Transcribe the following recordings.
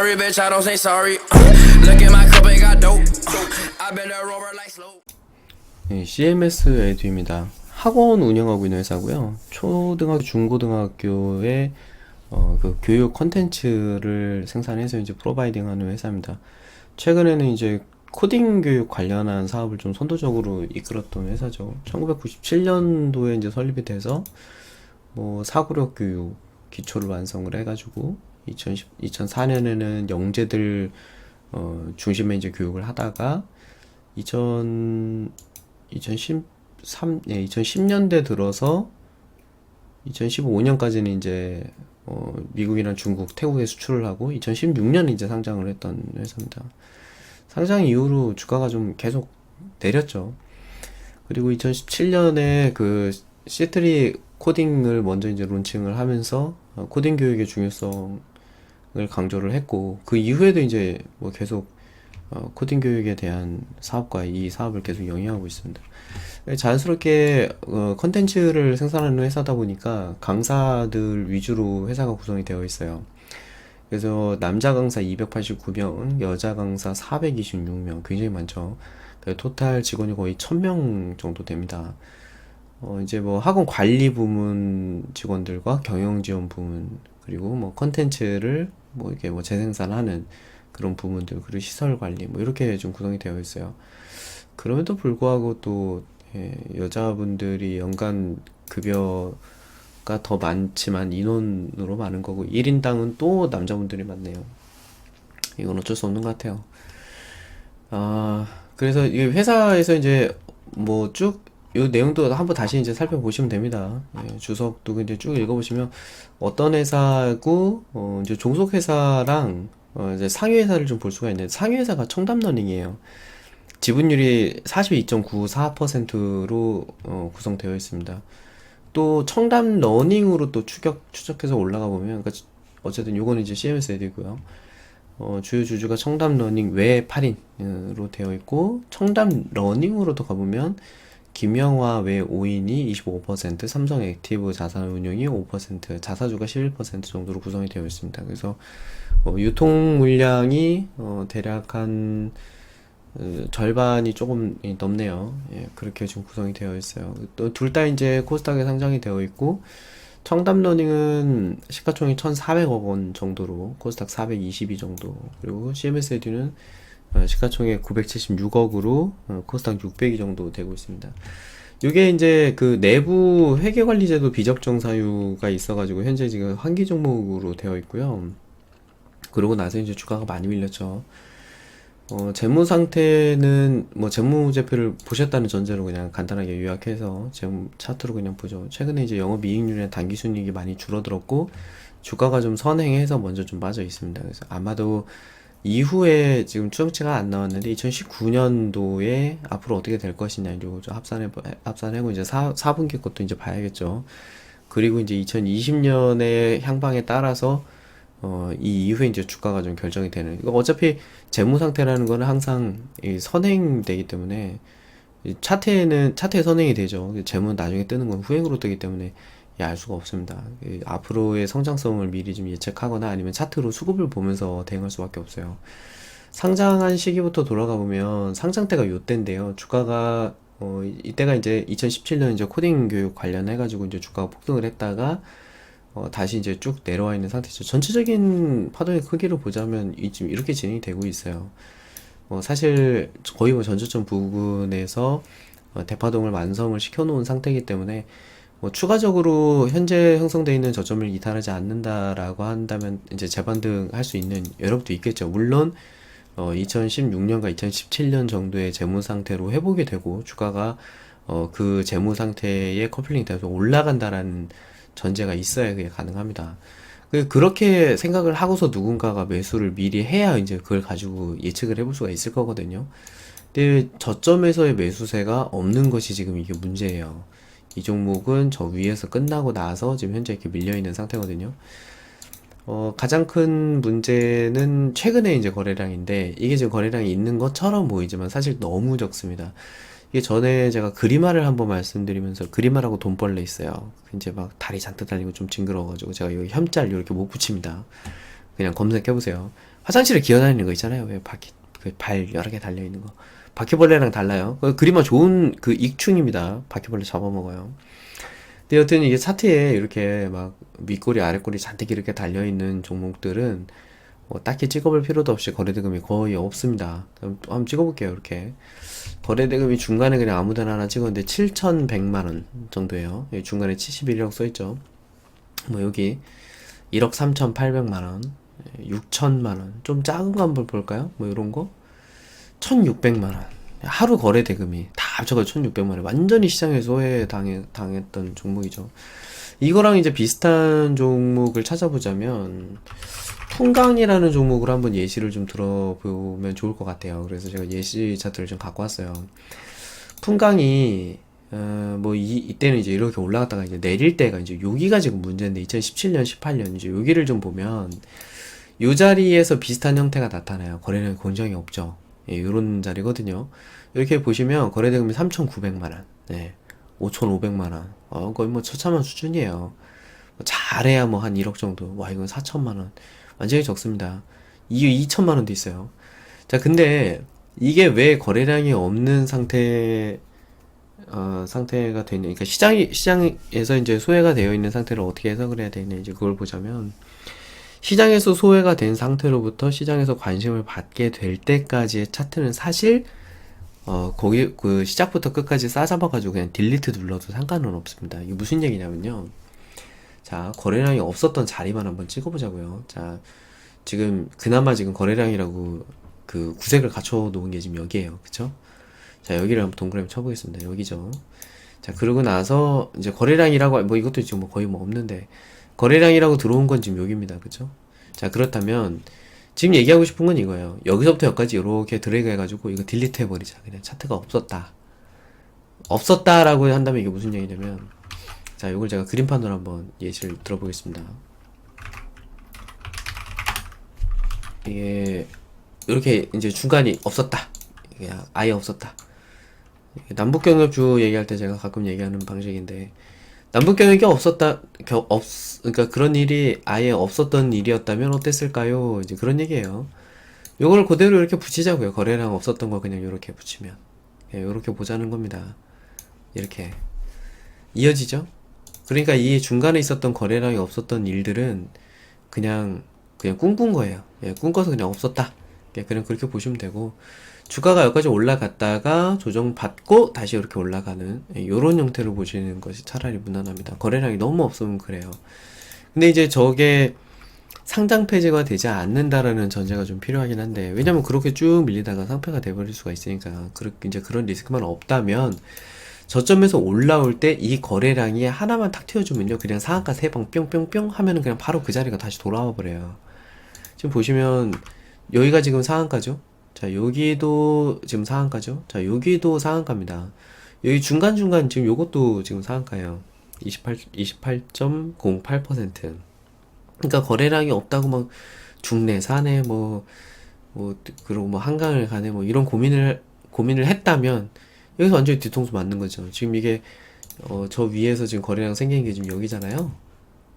sorry, bitch, I don't say sorry. Look at my cup, it got dope. I been a rover like slow. CMS 에듀입니다. 학원 운영하고 있는 회사고요. 초등학교, 중고등학교에 그 교육 컨텐츠를 생산해서 이제 프로바이딩하는 회사입니다. 최근에는 이제 코딩 교육 관련한 사업을 좀 선도적으로 이끌었던 회사죠. 1997년도에 이제 설립이 돼서 뭐 사고력 교육 기초를 완성을 해가지고 2004년에는 영재들 중심의 이제 교육을 하다가 2010년대 들어서 2015년까지는 이제 미국이나 중국, 태국에 수출을 하고 2016년에 이제 상장을 했던 회사입니다. 상장 이후로 주가가 좀 계속 내렸죠. 그리고 2017년에 그 C3 코딩을 먼저 이제 론칭을 하면서 코딩 교육의 중요성을 강조를 했고, 그 이후에도 이제 뭐 계속 코딩 교육에 대한 사업과 이 사업을 계속 영위하고 있습니다. 자연스럽게 컨텐츠를 생산하는 회사다 보니까 강사들 위주로 회사가 구성이 되어 있어요. 그래서 남자 강사 289명, 여자 강사 426명, 굉장히 많죠. 토탈 직원이 거의 1000명 정도 됩니다. 이제 뭐 학원 관리 부문 직원들과 경영 지원 부문, 그리고 뭐 컨텐츠를 뭐 이렇게 뭐 재생산하는 그런 부문들, 그리고 시설 관리, 뭐 이렇게 좀 구성이 되어 있어요. 그럼에도 불구하고 또 여자분들이 연간 급여가 더 많지만 인원으로 많은 거고 1인당은 또 남자분들이 많네요. 이건 어쩔 수 없는 것 같아요. 그래서 이 회사에서 이제 뭐 쭉 이 내용도 한번 다시 이제 살펴보시면 됩니다. 주석도 이제 쭉 읽어보시면 어떤 회사고 이제 종속 회사랑 이제 상위 회사를 좀 볼 수가 있는데, 상위 회사가 청담러닝이에요. 지분율이 42.94%로 구성되어 있습니다. 또 청담러닝으로 또 추적해서 올라가 보면, 그러니까 어쨌든 요거는 이제 CMS 에듀고요. 주요 주주가 청담러닝 외 8인으로 되어 있고, 청담러닝으로도 가보면 김영화 외 5인이 25%, 삼성 액티브 자산운용이 5%, 자사주가 11% 정도로 구성이 되어 있습니다. 그래서 유통 물량이 대략 한 절반이 조금 넘네요. 그렇게 지금 구성이 되어 있어요. 또 둘 다 이제 코스닥에 상장이 되어 있고, 청담러닝은 시가총액 1,400억 원 정도로 코스닥 422 정도, 그리고 CMS 에듀는 시가총액 976억으로 코스닥 600이 정도 되고 있습니다. 이게 이제 그 내부 회계관리제도 비적정 사유가 있어가지고 현재 지금 환기 종목으로 되어 있고요. 그러고 나서 이제 주가가 많이 밀렸죠. 재무 상태는 뭐 재무제표를 보셨다는 전제로 그냥 간단하게 요약해서 재무 차트로 그냥 보죠. 최근에 이제 영업이익률이나 당기순이익이 많이 줄어들었고 주가가 좀 선행해서 먼저 좀 빠져 있습니다. 그래서 아마도 이후에 지금 추정치가 안 나왔는데 2019년도에 앞으로 어떻게 될 것이냐 이제 좀 합산하고 이제 4분기 것도 이제 봐야겠죠. 그리고 이제 2020년의 향방에 따라서 이 이후에 이제 주가가 좀 결정이 되는, 이거 어차피 재무 상태라는 거는 항상 선행되기 때문에 차트에 선행이 되죠. 재무는 나중에 뜨는 건 후행으로 뜨기 때문에 알 수가 없습니다. 앞으로의 성장성을 미리 좀 예측하거나 아니면 차트로 수급을 보면서 대응할 수밖에 없어요. 상장한 시기부터 돌아가 보면 상장 때가 요때인데요. 주가가 이때가 이제 2017년 이제 코딩 교육 관련해 가지고 이제 주가가 폭등을 했다가 다시 이제 쭉 내려와 있는 상태죠. 전체적인 파동의 크기를 보자면 지금 이렇게 진행이 되고 있어요. 사실 거의 뭐 전저점 부근에서 대파동을 완성을 시켜놓은 상태이기 때문에 추가적으로 현재 형성되어 있는 저점을 이탈하지 않는다라고 한다면 이제 재반등 할 수 있는 여력도 있겠죠. 물론 2016년과 2017년 정도의 재무 상태로 회복이 되고 주가가 그 재무 상태에 커플링이 돼서 올라간다라는 전제가 있어야 그게 가능합니다. 그렇게 생각을 하고서 누군가가 매수를 미리 해야 이제 그걸 가지고 예측을 해볼 수가 있을 거거든요. 근데 저점에서의 매수세가 없는 것이 지금 이게 문제예요. 이 종목은 저 위에서 끝나고 나서 지금 현재 이렇게 밀려있는 상태거든요. 가장 큰 문제는 최근에 이제 거래량인데, 이게 지금 거래량이 있는 것처럼 보이지만 사실 너무 적습니다. 이게 전에 제가 그리마를 한번 말씀드리면서, 그리마라고 돈벌레 있어요. 이제 막 다리 잔뜩 달리고 좀 징그러워가지고 제가 여기 혐짤 이렇게 못 붙입니다. 그냥 검색해보세요. 화장실에 기어다니는 거 있잖아요. 왜 바퀴, 그 발 여러 개 달려있는 거. 바퀴벌레랑 달라요. 그림만 좋은 그 익충입니다. 바퀴벌레 잡아먹어요. 근데 여튼 이게 차트에 이렇게 막 윗꼬리 아랫꼬리 잔뜩 이렇게 달려있는 종목들은 뭐 딱히 찍어볼 필요도 없이 거래대금이 거의 없습니다. 한번 찍어볼게요. 이렇게 거래대금이 중간에 그냥 아무데나 하나 찍었는데 7,100만원 정도예요. 여기 중간에 71억 써있죠. 뭐 여기 1억 3,800만원, 6천만원, 좀 작은 거 한번 볼까요? 뭐 요런거 1,600만원. 하루 거래 대금이 다 합쳐서 1,600만원. 완전히 시장에 소외당했던 종목이죠. 이거랑 이제 비슷한 종목을 찾아보자면 풍강이라는 종목을 한번 예시를 좀 들어보면 좋을 것 같아요. 그래서 제가 예시 차트를 좀 갖고 왔어요. 풍강이 뭐 이때는 이제 이렇게 올라갔다가 이제 내릴 때가 이제 여기가 지금 문제인데 2017년, 18년 이제 여기를 좀 보면 요 자리에서 비슷한 형태가 나타나요. 거래량이 굉장히 없죠. 예, 요런 자리거든요. 이렇게 보시면 거래대금이 3,900만원, 네, 5,500만원, 거의 뭐 처참한 수준이에요. 뭐 잘해야 뭐 한 1억 정도. 와, 이건 4천만원. 완전히 적습니다. 이게 2천만원도 있어요. 자, 근데 이게 왜 거래량이 없는 상태가 되냐. 그러니까 시장에서 이제 소외가 되어 있는 상태를 어떻게 해석을 해야 되냐. 이제 그걸 보자면, 시장에서 소외가 된 상태로부터 시장에서 관심을 받게 될 때까지의 차트는 사실 거기 그 시작부터 끝까지 싸잡아가지고 그냥 딜리트 눌러도 상관은 없습니다. 이게 무슨 얘기냐면요. 자, 거래량이 없었던 자리만 한번 찍어보자고요. 자, 지금 그나마 지금 거래량이라고 그 구색을 갖춰 놓은 게 지금 여기에요. 그쵸? 자, 여기를 한번 동그라미 쳐보겠습니다. 여기죠. 자, 그러고 나서 이제 거래량이라고 뭐 이것도 지금 뭐 거의 뭐 없는데 거래량이라고 들어온 건 지금 여기입니다. 그쵸? 자, 그렇다면 지금 얘기하고 싶은 건 이거예요. 여기서부터 여기까지 이렇게 드래그 해가지고 이거 딜리트 해버리자. 그냥 차트가 없었다라고 한다면 이게 무슨 얘기냐면, 자, 이걸 제가 그림판으로 한번 예시를 들어보겠습니다. 이게 이렇게 이제 중간이 없었다. 이게 아예 없었다. 남북경협주 얘기할 때 제가 가끔 얘기하는 방식인데, 남북경협이 그러니까 그런 일이 아예 없었던 일이었다면 어땠을까요? 이제 그런 얘기예요. 요걸 그대로 이렇게 붙이자고요. 거래량 없었던 거 그냥 이렇게 붙이면. 예, 요렇게 보자는 겁니다. 이렇게. 이어지죠? 그러니까 이 중간에 있었던 거래량이 없었던 일들은 그냥 꿈꾼 거예요. 예, 꿈꿔서 그냥 없었다. 예, 그냥 그렇게 보시면 되고, 주가가 여기까지 올라갔다가 조정받고 다시 이렇게 올라가는, 예, 요런 형태로 보시는 것이 차라리 무난합니다. 거래량이 너무 없으면 그래요. 근데 이제 저게 상장 폐지가 되지 않는다라는 전제가 좀 필요하긴 한데, 왜냐면 그렇게 쭉 밀리다가 상폐가 돼버릴 수가 있으니까, 이제 그런 리스크만 없다면 저점에서 올라올 때 이 거래량이 하나만 탁 튀어주면요, 그냥 상한가 3방 뿅뿅뿅 하면은 그냥 바로 그 자리가 다시 돌아와 버려요. 지금 보시면 여기가 지금 상한가죠. 자, 여기도 지금 상한가죠. 자, 여기도 상한가입니다. 여기 중간중간 지금 요것도 지금 상한가예요. 28.08%. 그러니까 거래량이 없다고 막 중내 사내 그리고 뭐 한강을 가네 뭐 이런 고민을 했다면 여기서 완전히 뒤통수 맞는 거죠. 지금 이게 저 위에서 지금 거래량 생기는 게 지금 여기잖아요.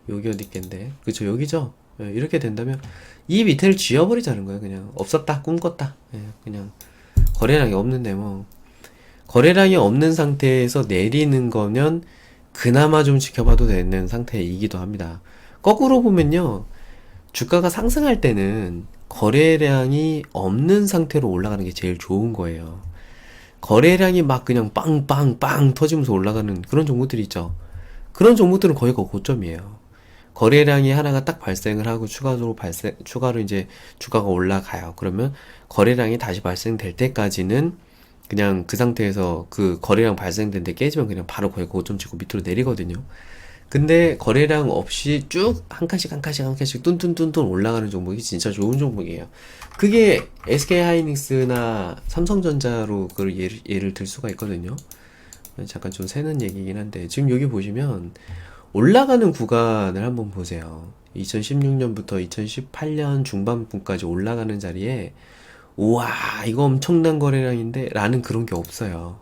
여기 어디 있겠는데, 그쵸? 여기죠. 예, 이렇게 된다면 이 밑에를 쥐어버리자는 거예요. 그냥 없었다, 꿈꿨다. 예, 그냥 거래량이 없는데 뭐 거래량이 없는 상태에서 내리는 거면 그나마 좀 지켜봐도 되는 상태이기도 합니다. 거꾸로 보면요, 주가가 상승할 때는 거래량이 없는 상태로 올라가는 게 제일 좋은 거예요. 거래량이 막 그냥 빵빵빵 터지면서 올라가는 그런 종목들이 있죠. 그런 종목들은 거의 고점이에요. 거래량이 하나가 딱 발생을 하고 추가로 이제 주가가 올라가요. 그러면 거래량이 다시 발생될 때까지는 그냥 그 상태에서 그 거래량 발생된 데 깨지면 그냥 바로 거의 고점 치고 밑으로 내리거든요. 근데 거래량 없이 쭉 한 칸씩 뚠뚠뚠뚠 올라가는 종목이 진짜 좋은 종목이에요. 그게 SK하이닉스나 삼성전자로 그 예를 들 수가 있거든요. 잠깐 좀 새는 얘기긴 한데, 지금 여기 보시면 올라가는 구간을 한번 보세요. 2016년부터 2018년 중반부까지 올라가는 자리에 우와 이거 엄청난 거래량인데 라는 그런 게 없어요.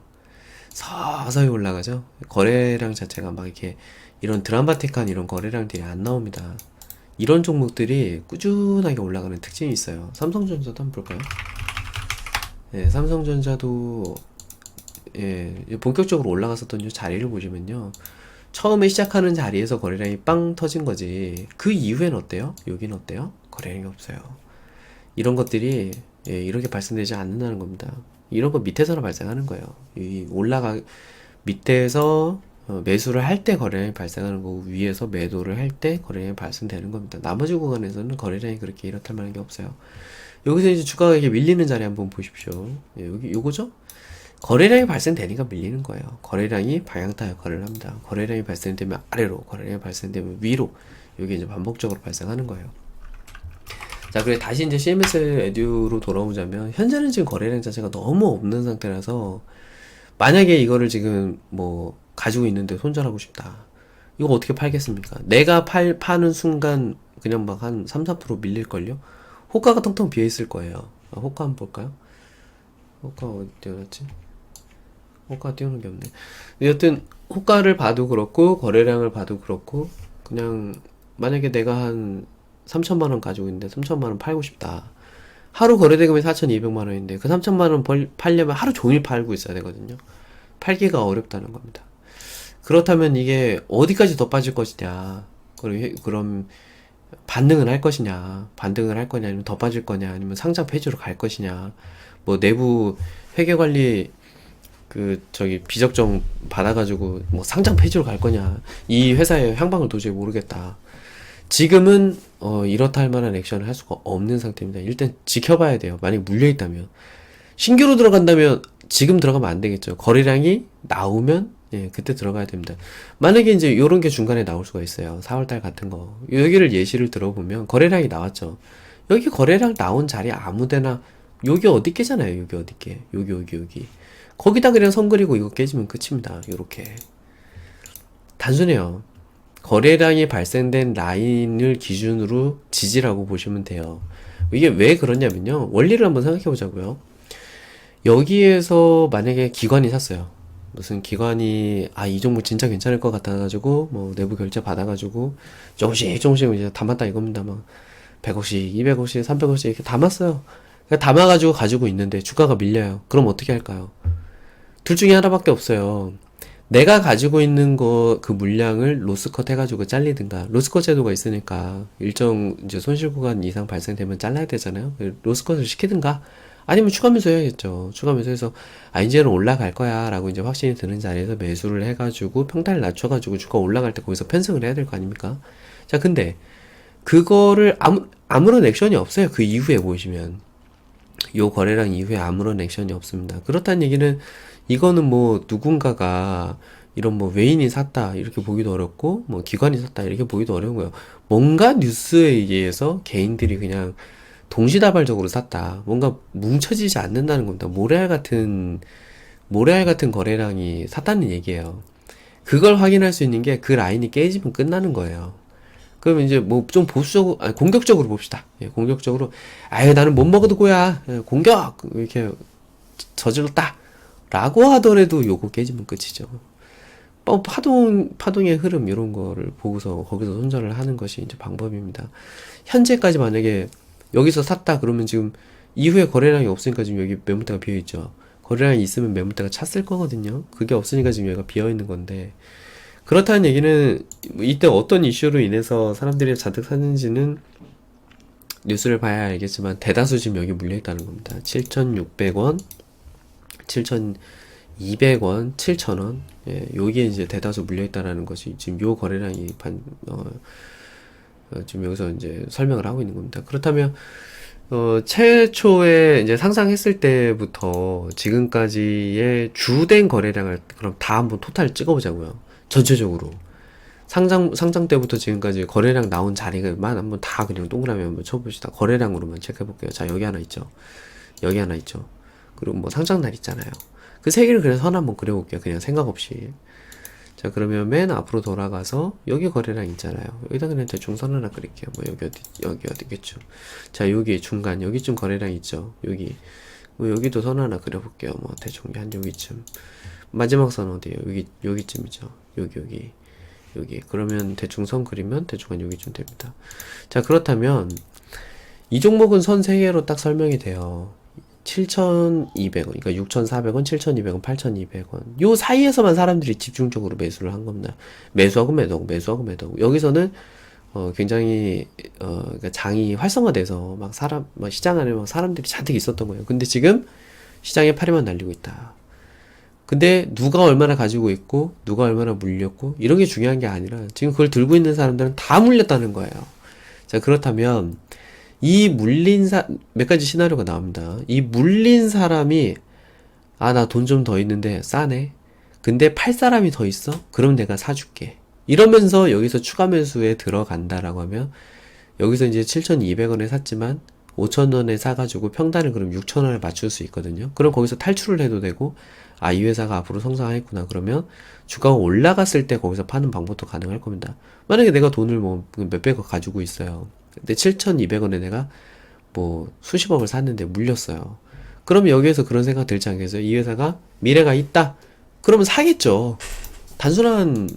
서서히 올라가죠. 거래량 자체가 막 이렇게 이런 드라마틱한 이런 거래량들이 안 나옵니다. 이런 종목들이 꾸준하게 올라가는 특징이 있어요. 삼성전자도 한번 볼까요? 예, 삼성전자도 예, 본격적으로 올라갔었던 이 자리를 보시면요. 처음에 시작하는 자리에서 거래량이 빵 터진 거지. 그 이후엔 어때요? 여긴 어때요? 거래량이 없어요. 이런 것들이 예, 이렇게 발생되지 않는다는 겁니다. 이런 거 밑에서나 발생하는 거예요. 이 밑에서 매수를 할 때 거래량이 발생하는 거고 위에서 매도를 할 때 거래량이 발생되는 겁니다. 나머지 구간에서는 거래량이 그렇게 이렇다 만한 게 없어요. 여기서 이제 주가가 이렇게 밀리는 자리 한번 보십시오. 예, 여기 요거죠? 거래량이 발생되니까 밀리는 거예요. 거래량이 방향타 역할을 합니다. 거래량이 발생되면 아래로, 거래량이 발생되면 위로, 이게 이제 반복적으로 발생하는 거예요. 자, 그래 다시 이제 CMS 에듀로 돌아오자면 현재는 지금 거래량 자체가 너무 없는 상태라서 만약에 이거를 지금 뭐 가지고 있는데 손절하고 싶다. 이거 어떻게 팔겠습니까? 내가 파는 순간 그냥 막 한 3, 4% 밀릴걸요? 호가가 텅텅 비어있을 거예요. 호가 한번 볼까요? 호가 어디 띄워놨지? 호가 띄우는 게 없네. 여튼 호가를 봐도 그렇고 거래량을 봐도 그렇고 그냥 만약에 내가 한 3천만 원 가지고 있는데 3천만 원 팔고 싶다. 하루 거래대금이 4,200만 원인데 그 3천만 원 팔려면 하루 종일 팔고 있어야 되거든요. 팔기가 어렵다는 겁니다. 그렇다면 이게 어디까지 더 빠질 것이냐? 그럼 반등을 할 것이냐? 반등을 할 거냐? 아니면 더 빠질 거냐? 아니면 상장 폐지로 갈 것이냐? 뭐 내부 회계관리 비적정 받아가지고 뭐 상장 폐지로 갈 거냐? 이 회사의 향방을 도저히 모르겠다. 지금은 이렇다 할 만한 액션을 할 수가 없는 상태입니다. 일단 지켜봐야 돼요. 만약 물려있다면. 신규로 들어간다면 지금 들어가면 안 되겠죠. 거래량이 나오면 예, 그때 들어가야 됩니다. 만약에 이제 요런 게 중간에 나올 수가 있어요. 4월달 같은 거. 여기를 예시를 들어보면 거래량이 나왔죠. 여기 거래량 나온 자리 아무데나 여기 어디 깨잖아요. 여기 어디 깨. 여기. 거기다 그냥 선 그리고 이거 깨지면 끝입니다. 요렇게. 단순해요. 거래량이 발생된 라인을 기준으로 지지라고 보시면 돼요. 이게 왜 그러냐면요. 원리를 한번 생각해 보자고요. 여기에서 만약에 기관이 샀어요. 무슨 기관이 이 종목 진짜 괜찮을 것 같아가지고 뭐 내부 결제 받아가지고 조금씩 이제 담았다 이겁니다. 막 100억씩, 200억씩, 300억씩 이렇게 담았어요. 그러니까 담아가지고 가지고 있는데 주가가 밀려요. 그럼 어떻게 할까요? 둘 중에 하나밖에 없어요. 내가 가지고 있는 그 물량을 로스컷 해가지고 잘리든가, 로스컷 제도가 있으니까 일정 이제 손실 구간 이상 발생되면 잘라야 되잖아요. 로스컷을 시키든가, 아니면 추가 매수 해야겠죠. 추가 매수해서, 이제는 올라갈 거야, 라고 이제 확신이 드는 자리에서 매수를 해가지고 평타를 낮춰가지고 주가 올라갈 때 거기서 편승을 해야 될 거 아닙니까? 자, 근데, 그거를 아무런 액션이 없어요. 그 이후에 보시면. 요 거래량 이후에 아무런 액션이 없습니다. 그렇다는 얘기는 이거는 뭐 누군가가 이런 뭐 외인이 샀다 이렇게 보기도 어렵고 뭐 기관이 샀다 이렇게 보기도 어려운 거예요. 뭔가 뉴스에 의해서 개인들이 그냥 동시다발적으로 샀다. 뭔가 뭉쳐지지 않는다는 겁니다. 모래알 같은 거래량이 샀다는 얘기예요. 그걸 확인할 수 있는 게 그 라인이 깨지면 끝나는 거예요. 그럼 이제 뭐 좀 보수적으로, 공격적으로 봅시다. 예, 공격적으로. 나는 못 먹어도 고야. 예, 공격! 이렇게 저질렀다. 라고 하더라도 요거 깨지면 끝이죠. 파동의 흐름, 이런 거를 보고서 거기서 손절을 하는 것이 이제 방법입니다. 현재까지 만약에 여기서 샀다 그러면 지금 이후에 거래량이 없으니까 지금 여기 매물대가 비어있죠. 거래량이 있으면 매물대가 찼을 거거든요. 그게 없으니까 지금 여기가 비어있는 건데, 그렇다는 얘기는 이때 어떤 이슈로 인해서 사람들이 잔뜩 샀는지는 뉴스를 봐야 알겠지만 대다수 지금 여기 물려있다는 겁니다. 7,600원, 7,200원, 7,000원. 예, 여기에 이제 대다수 물려있다라는 것이 지금 요 거래량이 지금 여기서 이제 설명을 하고 있는 겁니다. 그렇다면 최초에 이제 상장했을 때부터 지금까지의 주된 거래량을 그럼 다 한번 토탈 찍어보자고요. 전체적으로. 상장 때부터 지금까지 거래량 나온 자리만 한번 다 그냥 동그라미 한번 쳐봅시다. 거래량으로만 체크해볼게요. 자, 여기 하나 있죠. 여기 하나 있죠. 그리고 뭐 상장날 있잖아요. 그 세 개를 그냥 선 한번 그려볼게요. 그냥 생각 없이. 자, 그러면 맨 앞으로 돌아가서 여기 거래량 있잖아요. 여기다 그냥 대충 선 하나 그릴게요. 뭐 여기 어디겠죠. 자, 여기 중간 여기쯤 거래량 있죠. 여기 뭐 여기도 선 하나 그려볼게요. 뭐 대충 한 여기쯤. 마지막 선 어디에요? 여기쯤이죠. 여기 여기. 그러면 대충 선 그리면 대충 한 여기쯤 됩니다. 자, 그렇다면 이 종목은 선 3개로 딱 설명이 돼요. 7,200원, 그러니까 6,400원, 7,200원, 8,200원. 요 사이에서만 사람들이 집중적으로 매수를 한 겁니다. 매수하고 매도하고, 매수하고 매도하고. 여기서는 굉장히 그러니까 장이 활성화돼서 막 시장 안에 막 사람들이 잔뜩 있었던 거예요. 근데 지금 시장에 파리만 날리고 있다. 근데 누가 얼마나 가지고 있고 누가 얼마나 물렸고 이런 게 중요한 게 아니라 지금 그걸 들고 있는 사람들은 다 물렸다는 거예요. 자, 그렇다면 이 몇 가지 시나리오가 나옵니다. 이 물린 사람이 나 돈 좀 더 있는데 싸네. 근데 팔 사람이 더 있어? 그럼 내가 사줄게. 이러면서 여기서 추가 매수에 들어간다라고 하면 여기서 이제 7,200원에 샀지만 5,000원에 사가지고 평단을 그럼 6,000원에 맞출 수 있거든요. 그럼 거기서 탈출을 해도 되고 이 회사가 앞으로 성장하겠구나. 그러면 주가가 올라갔을 때 거기서 파는 방법도 가능할 겁니다. 만약에 내가 돈을 뭐 몇백억 가지고 있어요. 근데 7,200원에 내가 뭐 수십억을 샀는데 물렸어요. 그러면 여기에서 그런 생각 들지 않겠어요? 이 회사가 미래가 있다. 그러면 사겠죠. 단순한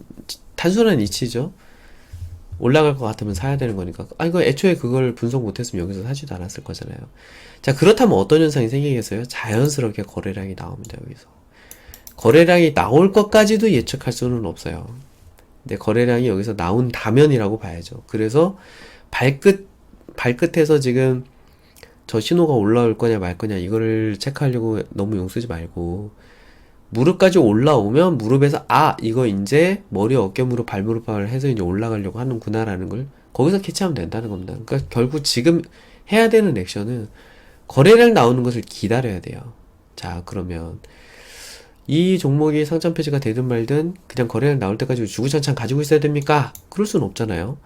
이치죠. 올라갈 것 같으면 사야 되는 거니까. 이거 애초에 그걸 분석 못했으면 여기서 사지도 않았을 거잖아요. 자, 그렇다면 어떤 현상이 생기겠어요? 자연스럽게 거래량이 나옵니다, 여기서. 거래량이 나올 것까지도 예측할 수는 없어요. 근데 거래량이 여기서 나온다면이라고 봐야죠. 그래서 발끝에서 지금 저 신호가 올라올 거냐 말 거냐 이거를 체크하려고 너무 용 쓰지 말고 무릎까지 올라오면 무릎에서 이거 이제 머리 어깨 무릎 발 무릎을 해서 이제 올라가려고 하는구나라는 걸 거기서 캐치하면 된다는 겁니다. 그러니까 결국 지금 해야 되는 액션은 거래량 나오는 것을 기다려야 돼요. 자, 그러면 이 종목이 상장 폐지가 되든 말든 그냥 거래량 나올 때까지 주구장창 가지고 있어야 됩니까? 그럴 수는 없잖아요.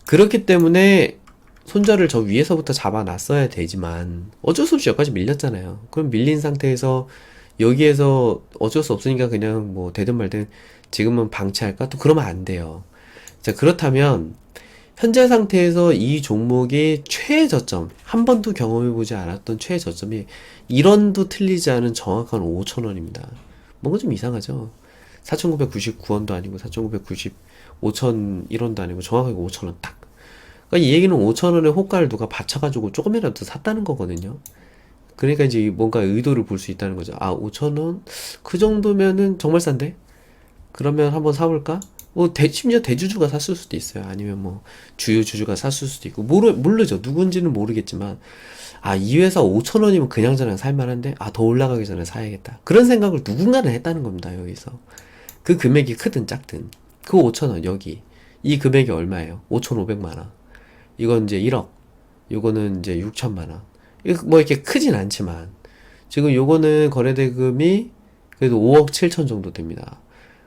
그렇기 때문에 손절을 저 위에서부터 잡아놨어야 되지만 어쩔 수 없이 여기까지 밀렸잖아요. 그럼 밀린 상태에서 여기에서 어쩔 수 없으니까 그냥 뭐 되든 말든 지금은 방치할까? 또 그러면 안 돼요. 자, 그렇다면 현재 상태에서 이 종목의 최저점, 한 번도 경험해보지 않았던 최저점이 1원도 틀리지 않은 정확한 5,000원입니다. 뭔가 좀 이상하죠? 4,999원도 아니고 5,1원도 아니고 정확하게 5,000원 딱. 그러니까 이 얘기는 5,000원의 호가를 누가 받쳐가지고 조금이라도 샀다는 거거든요. 그러니까 이제 뭔가 의도를 볼 수 있다는 거죠. 5,000원? 그 정도면은 정말 싼데? 그러면 한번 사볼까? 심지어 대주주가 샀을 수도 있어요. 아니면 뭐, 주요 주주가 샀을 수도 있고. 모르죠. 누군지는 모르겠지만, 이 회사 5,000원이면 그냥저냥 살만한데, 더 올라가기 전에 사야겠다. 그런 생각을 누군가는 했다는 겁니다, 여기서. 그 금액이 크든 작든. 그 5,000원, 여기. 이 금액이 얼마예요? 5,500만원. 이건 이제 1억. 요거는 이제 6천만원. 뭐 이렇게 크진 않지만 지금 요거는 거래대금이 그래도 5억 7천 정도 됩니다.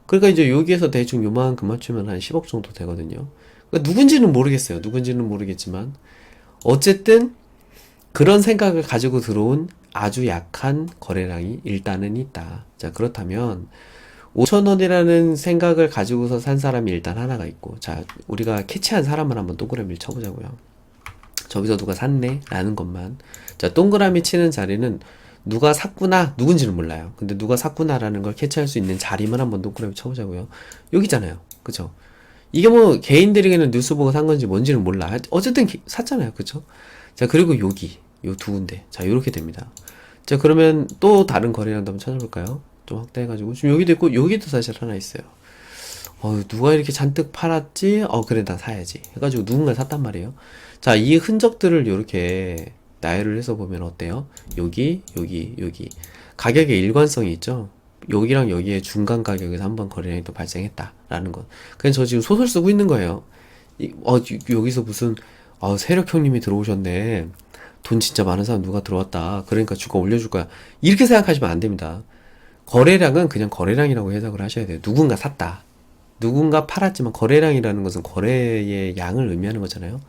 그러니까 이제 여기에서 대충 요만큼 맞추면 한 10억 정도 되거든요. 그러니까 누군지는 모르겠어요. 누군지는 모르겠지만 어쨌든 그런 생각을 가지고 들어온 아주 약한 거래량이 일단은 있다. 자, 그렇다면 5,000원이라는 생각을 가지고서 산 사람이 일단 하나가 있고, 자, 우리가 캐치한 사람을 한번 동그라미를 쳐보자고요. 저기서 누가 샀네? 라는 것만. 자, 동그라미 치는 자리는 누가 샀구나? 누군지는 몰라요. 근데 누가 샀구나? 라는 걸 캐치할 수 있는 자리만 한번 동그라미 쳐보자고요. 여기잖아요. 그쵸? 이게 뭐 개인들이 그냥 뉴스 보고 산 건지 뭔지는 몰라. 어쨌든 샀잖아요. 그쵸? 자, 그리고 여기. 요 두 군데. 자, 요렇게 됩니다. 자, 그러면 또 다른 거래량도 한번 찾아볼까요? 좀 확대해가지고. 지금 여기도 있고, 여기도 사실 하나 있어요. 누가 이렇게 잔뜩 팔았지? 그래, 나 사야지. 해가지고 누군가 샀단 말이에요. 자, 이 흔적들을 이렇게 나열을 해서 보면 어때요? 여기. 가격의 일관성이 있죠? 여기랑 여기의 중간 가격에서 한번 거래량이 또 발생했다라는 것. 그냥 저 지금 소설 쓰고 있는 거예요. 여기서 무슨, 세력 형님이 들어오셨네. 돈 진짜 많은 사람 누가 들어왔다. 그러니까 주가 올려줄 거야. 이렇게 생각하시면 안 됩니다. 거래량은 그냥 거래량이라고 해석을 하셔야 돼요. 누군가 샀다. 누군가 팔았지만 거래량이라는 것은 거래의 양을 의미하는 거잖아요.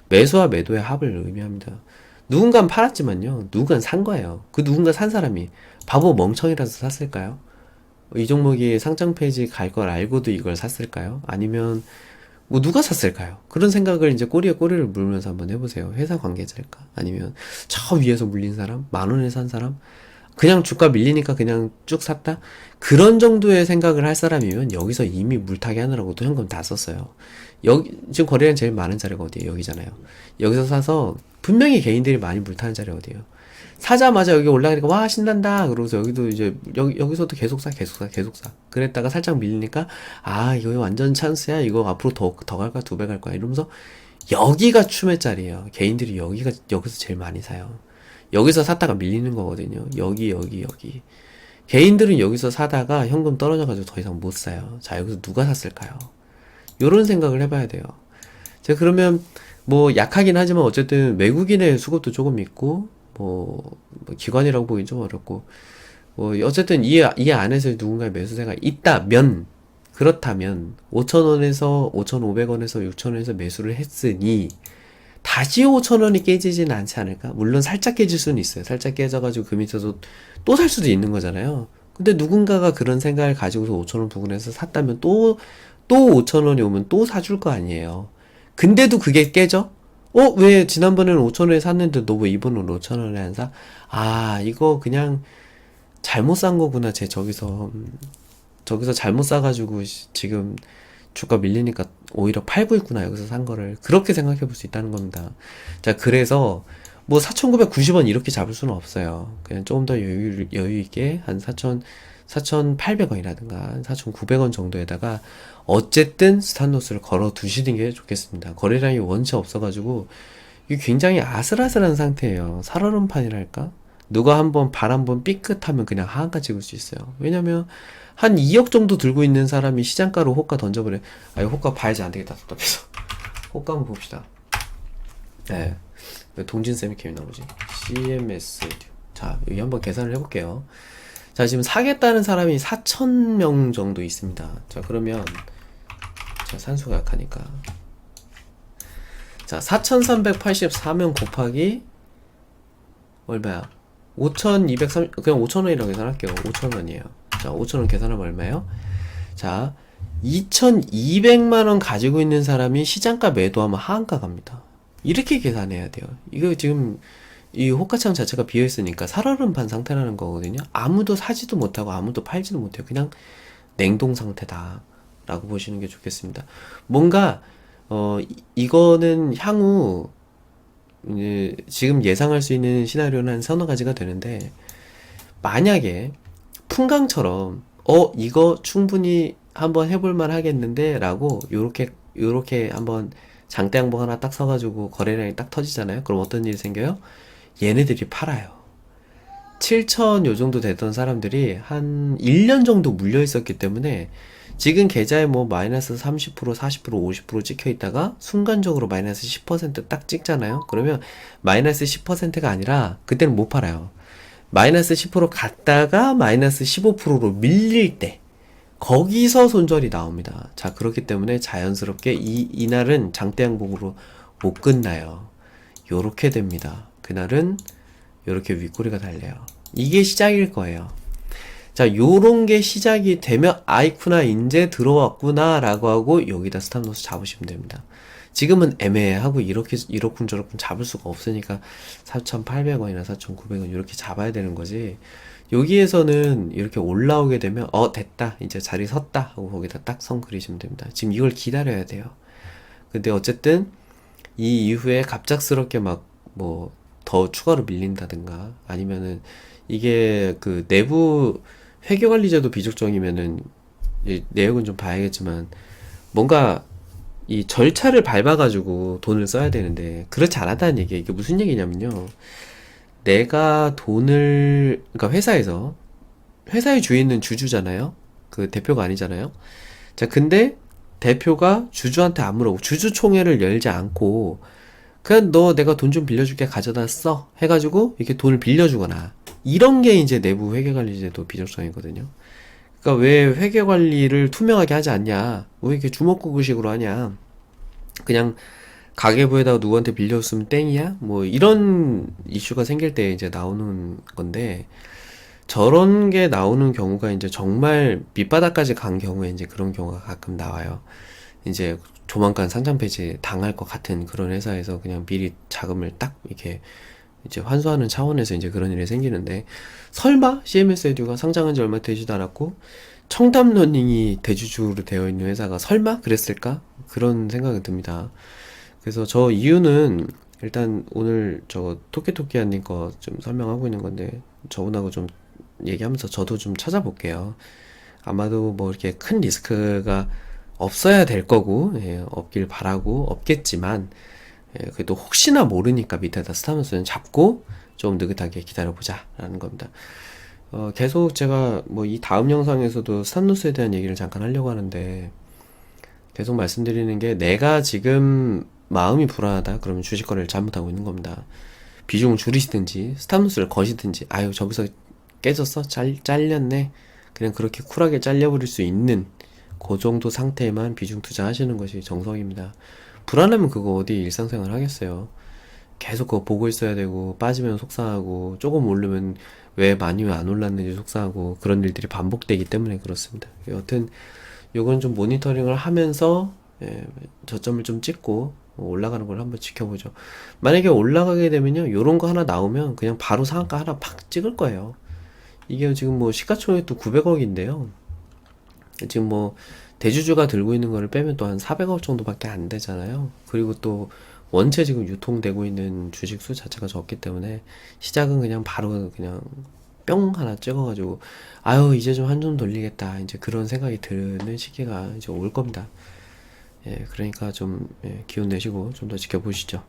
매수와 매도의 합을 의미합니다. 누군가는 팔았지만요. 누군가는 산 거예요. 그 누군가 산 사람이 바보 멍청이라서 샀을까요? 이 종목이 상장 페이지 갈 걸 알고도 이걸 샀을까요? 아니면 뭐 누가 샀을까요? 그런 생각을 이제 꼬리에 꼬리를 물면서 한번 해보세요. 회사 관계자일까? 아니면 저 위에서 물린 사람? 10,000원에 산 사람? 그냥 주가 밀리니까 그냥 쭉 샀다? 그런 정도의 생각을 할 사람이면 여기서 이미 물타기 하느라고도 현금 다 썼어요. 여기, 지금 거래량 제일 많은 자리가 어디예요? 여기잖아요. 여기서 사서 분명히 개인들이 많이 물타는 자리가 어디예요? 사자마자 여기 올라가니까 와 신난다 그러고서 여기도 이제 여기서도 계속 사 계속 사 계속 사 그랬다가 살짝 밀리니까 아 이거 완전 찬스야 이거 앞으로 더 갈 거야 2배 갈 거야 이러면서 여기가 추매 자리예요. 개인들이 여기서 제일 많이 사요. 여기서 샀다가 밀리는 거거든요. 여기 개인들은 여기서 사다가 현금 떨어져가지고 더 이상 못 사요. 자 여기서 누가 샀을까요? 요런 생각을 해봐야 돼요. 제가 그러면 뭐 약하긴 하지만 어쨌든 외국인의 수급도 조금 있고 뭐 기관이라고 보긴 좀 어렵고 뭐 어쨌든 이 안에서 누군가의 매수세가 있다면 그렇다면 5,000원에서 5,500원에서 6,000원에서 매수를 했으니 다시 5,000원이 깨지진 않지 않을까? 물론 살짝 깨질 수는 있어요. 살짝 깨져가지고 그 밑에서 또 살 수도 있는 거잖아요. 근데 누군가가 그런 생각을 가지고서 5,000원 부근에서 샀다면 또 5,000원이 오면 또 사줄 거 아니에요. 근데도 그게 깨져? 왜 지난번에는 5,000원에 샀는데 너 왜 이번은 5,000원에 안 사? 아, 이거 그냥 잘못 산 거구나. 저기서 잘못 사가지고 지금 주가 밀리니까 오히려 팔고 있구나. 여기서 산 거를. 그렇게 생각해 볼 수 있다는 겁니다. 자, 그래서 뭐 4,990원 이렇게 잡을 수는 없어요. 그냥 조금 더 여유 있게 한 4,800원이라든가 4,900원 정도에다가 어쨌든 스탑로스를 걸어 두시는 게 좋겠습니다. 거래량이 원체 없어가지고 이게 굉장히 아슬아슬한 상태예요. 살얼음판이랄까? 누가 한번 발 한번 삐끗하면 그냥 하한가 찍을 수 있어요. 왜냐면 한 2억 정도 들고 있는 사람이 시장가로 호가 던져버려. 이거 호가 봐야지 안 되겠다. 답답해서. 호가 한번 봅시다. 네. 왜 동진쌤이 이렇게 나오지? CMS. 자, 여기 한번 계산을 해볼게요. 자, 지금 사겠다는 사람이 4,000명 정도 있습니다. 자, 그러면, 자, 산수가 약하니까. 자, 4,384명 곱하기, 얼마야? 5,230, 그냥 5,000원이라고 계산할게요. 5,000원이에요. 자, 5,000원 계산하면 얼마예요? 자, 2,200만원 가지고 있는 사람이 시장가 매도하면 하한가 갑니다. 이렇게 계산해야 돼요. 이거 지금, 이 호가창 자체가 비어있으니까 살얼음판 상태라는 거거든요. 아무도 사지도 못하고 아무도 팔지도 못해요. 그냥 냉동 상태다 라고 보시는 게 좋겠습니다. 뭔가 이거는 향후 이제 지금 예상할 수 있는 시나리오는 한 서너 가지가 되는데 만약에 풍강처럼 이거 충분히 한번 해볼만 하겠는데 라고 요렇게 한번 장대 양봉 하나 딱 서가지고 거래량이 딱 터지잖아요. 그럼 어떤 일이 생겨요? 얘네들이 팔아요. 7천 요 정도 됐던 사람들이 한 1년 정도 물려 있었기 때문에 지금 계좌에 뭐 마이너스 30%, 40%, 50% 찍혀 있다가 순간적으로 마이너스 10%딱 찍잖아요. 그러면 마이너스 10%가 아니라 그때는 못 팔아요. 마이너스 10% 갔다가 마이너스 15%로 밀릴 때 거기서 손절이 나옵니다. 자, 그렇기 때문에 자연스럽게 이날은 장대양봉으로 못 끝나요. 요렇게 됩니다. 그날은 요렇게 윗꼬리가 달려요. 이게 시작일 거예요. 자, 요런 게 시작이 되면 아이쿠나 인제 들어왔구나 라고 하고 여기다 스탑로스 잡으시면 됩니다. 지금은 애매하고 이렇쿵저렇쿵 잡을 수가 없으니까 4,800원이나 4,900원 이렇게 잡아야 되는 거지. 여기에서는 이렇게 올라오게 되면 됐다 이제 자리 섰다 하고 거기다 딱 선 그리시면 됩니다. 지금 이걸 기다려야 돼요. 근데 어쨌든 이 이후에 갑작스럽게 막 뭐 더 추가로 밀린다든가 아니면은 이게 그 내부 회계관리제도 비적정이면은 내역은 좀 봐야겠지만 뭔가 이 절차를 밟아가지고 돈을 써야 되는데 그렇지 않았다는 얘기예요. 이게 무슨 얘기냐면요. 내가 돈을 그러니까 회사의 주인은 주주잖아요. 그 대표가 아니잖아요. 자, 근데 대표가 주주한테 안 물어보고 주주총회를 열지 않고 그냥 너 내가 돈 좀 빌려줄게 가져다 써 해가지고 이렇게 돈을 빌려주거나 이런 게 이제 내부 회계관리제도 비적정이거든요. 그러니까 왜 회계관리를 투명하게 하지 않냐? 왜 이렇게 주먹구구식으로 하냐? 그냥 가계부에다가 누구한테 빌려줬으면 땡이야? 뭐 이런 이슈가 생길 때 이제 나오는 건데 저런 게 나오는 경우가 이제 정말 밑바닥까지 간 경우에 이제 그런 경우가 가끔 나와요. 이제 조만간 상장 폐지 당할 것 같은 그런 회사에서 그냥 미리 자금을 딱 이렇게 이제 환수하는 차원에서 이제 그런 일이 생기는데, 설마 CMS 에듀가 상장한 지 얼마 되지도 않았고 청담러닝이 대주주로 되어 있는 회사가 설마 그랬을까? 그런 생각이 듭니다. 그래서 저 이유는 일단 오늘 저 토끼토끼한님 거 좀 설명하고 있는 건데, 저분하고 좀 얘기하면서 저도 좀 찾아볼게요. 아마도 뭐 이렇게 큰 리스크가 없어야 될 거고, 예, 없길 바라고, 없겠지만, 예, 그래도 혹시나 모르니까 밑에다 스타벅스는 잡고 좀 느긋하게 기다려보자 라는 겁니다. 계속 제가 뭐 이 다음 영상에서도 스탄누스에 대한 얘기를 잠깐 하려고 하는데, 계속 말씀드리는 게, 내가 지금 마음이 불안하다 그러면 주식 거래를 잘못하고 있는 겁니다. 비중을 줄이시든지 스탑루스를 거시든지, 아유 저기서 깨졌어? 잘렸네? 그냥 그렇게 쿨하게 잘려버릴 수 있는 그 정도 상태에만 비중 투자하시는 것이 정석입니다. 불안하면 그거 어디 일상생활 하겠어요. 계속 그거 보고 있어야 되고, 빠지면 속상하고, 조금 오르면 왜 많이 왜 안 올랐는지 속상하고, 그런 일들이 반복되기 때문에 그렇습니다. 여튼 요건 좀 모니터링을 하면서, 예, 저점을 좀 찍고 올라가는 걸 한번 지켜보죠. 만약에 올라가게 되면요, 요런 거 하나 나오면 그냥 바로 상한가 하나 팍 찍을 거예요. 이게 지금 뭐 시가총액도 900억인데요. 지금 뭐 대주주가 들고 있는 거를 빼면 또 한 400억 정도밖에 안 되잖아요. 그리고 또 원체 지금 유통되고 있는 주식 수 자체가 적기 때문에, 시작은 그냥 바로 그냥 뿅 하나 찍어가지고 아유 이제 좀 한 좀 돌리겠다, 이제 그런 생각이 드는 시기가 이제 올 겁니다. 예, 그러니까 좀, 예, 기운 내시고 좀 더 지켜보시죠.